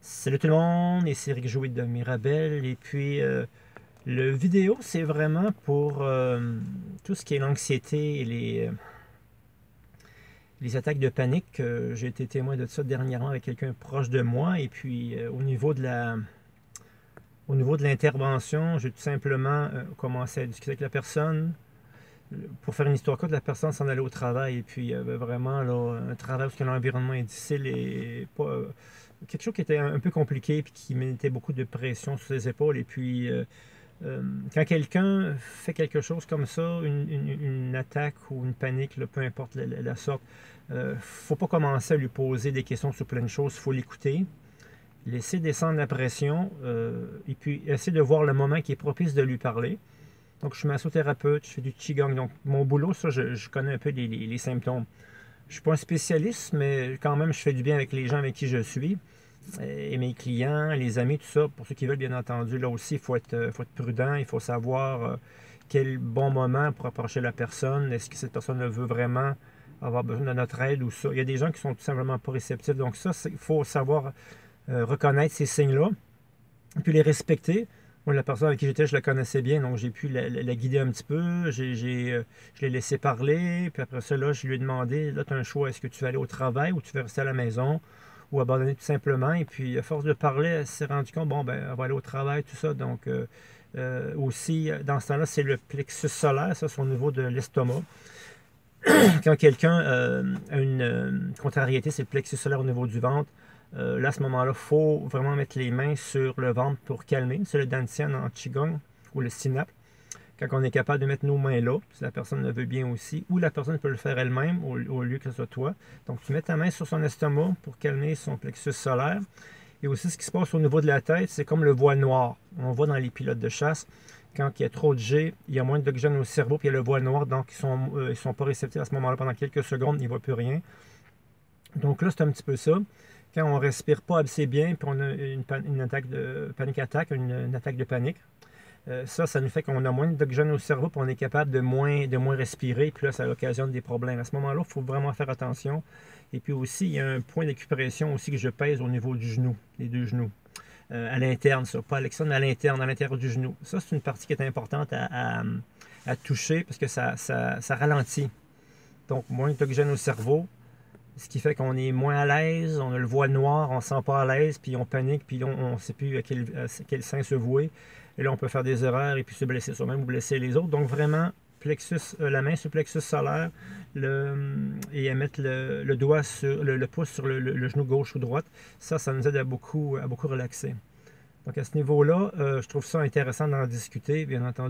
Salut tout le monde, ici Rick Jouet de Mirabel. Et puis, le vidéo, c'est vraiment pour tout ce qui est l'anxiété et les attaques de panique. J'ai été témoin de ça dernièrement avec quelqu'un proche de moi. Et puis, au niveau de l'intervention, j'ai tout simplement commencé à discuter avec la personne. Pour faire une histoire courte, la personne s'en allait au travail. Et puis, il y avait vraiment là, un travail où l'environnement est difficile et pas quelque chose qui était un peu compliqué puis qui mettait beaucoup de pression sur ses épaules. Et puis, quand quelqu'un fait quelque chose comme ça, une attaque ou une panique, là, peu importe la sorte, faut pas commencer à lui poser des questions sur plein de choses. Il faut l'écouter, laisser descendre la pression et puis essayer de voir le moment qui est propice de lui parler. Donc, je suis massothérapeute, je fais du Qigong. Donc, mon boulot, ça, je connais un peu les symptômes. Je ne suis pas un spécialiste, mais quand même, je fais du bien avec les gens avec qui je suis. Et mes clients, les amis, tout ça. Pour ceux qui veulent, bien entendu, là aussi, faut être prudent. Il faut savoir quel bon moment pour approcher la personne. Est-ce que cette personne veut vraiment avoir besoin de notre aide ou ça? Il y a des gens qui sont tout simplement pas réceptifs. Donc ça, il faut savoir reconnaître ces signes-là, et puis les respecter. Moi, la personne avec qui j'étais, je la connaissais bien, donc j'ai pu la guider un petit peu. Je l'ai laissé parler, puis après ça, là, je lui ai demandé, là, tu as un choix, est-ce que tu veux aller au travail ou tu veux rester à la maison ou abandonner tout simplement. Et puis, à force de parler, elle s'est rendue compte, bon, ben, elle va aller au travail, tout ça. Donc, aussi, dans ce temps-là, c'est le plexus solaire, ça, c'est au niveau de l'estomac. Quand quelqu'un a une contrariété, c'est le plexus solaire au niveau du ventre. Là, à ce moment-là, il faut vraiment mettre les mains sur le ventre pour calmer. C'est le Dantian en Qigong ou le Synap. Quand on est capable de mettre nos mains là, si la personne le veut bien aussi, ou la personne peut le faire elle-même au lieu que ce soit toi. Donc, tu mets ta main sur son estomac pour calmer son plexus solaire. Et aussi, ce qui se passe au niveau de la tête, c'est comme le voile noir. On voit dans les pilotes de chasse, quand il y a trop de G, il y a moins d'oxygène au cerveau, puis il y a le voile noir, donc ils sont pas réceptifs à ce moment-là. Pendant quelques secondes, ils ne voient plus rien. Donc là, c'est un petit peu ça. Quand on ne respire pas assez bien, puis on a une attaque de panique attaque, une attaque de panique, ça nous fait qu'on a moins d'oxygène au cerveau, puis on est capable de moins respirer, puis là, ça occasionne des problèmes. À ce moment-là, il faut vraiment faire attention. Et puis aussi, il y a un point d'acupression aussi que je pèse au niveau du genou, les deux genoux. À l'interne, ça, pas à l'externe, mais à l'interne, à l'intérieur du genou. Ça, c'est une partie qui est importante à toucher parce que ça ralentit. Donc, moins d'oxygène au cerveau, ce qui fait qu'on est moins à l'aise, on a le voile noir, on ne se sent pas à l'aise, puis on panique, puis on ne sait plus à quel sein se vouer. Et là, on peut faire des erreurs et puis se blesser soi-même ou blesser les autres. Donc, vraiment, la main sur le plexus solaire et à mettre le doigt sur le pouce sur le genou gauche ou droite, ça nous aide à beaucoup relaxer. Donc, à ce niveau-là, je trouve ça intéressant d'en discuter, bien entendu.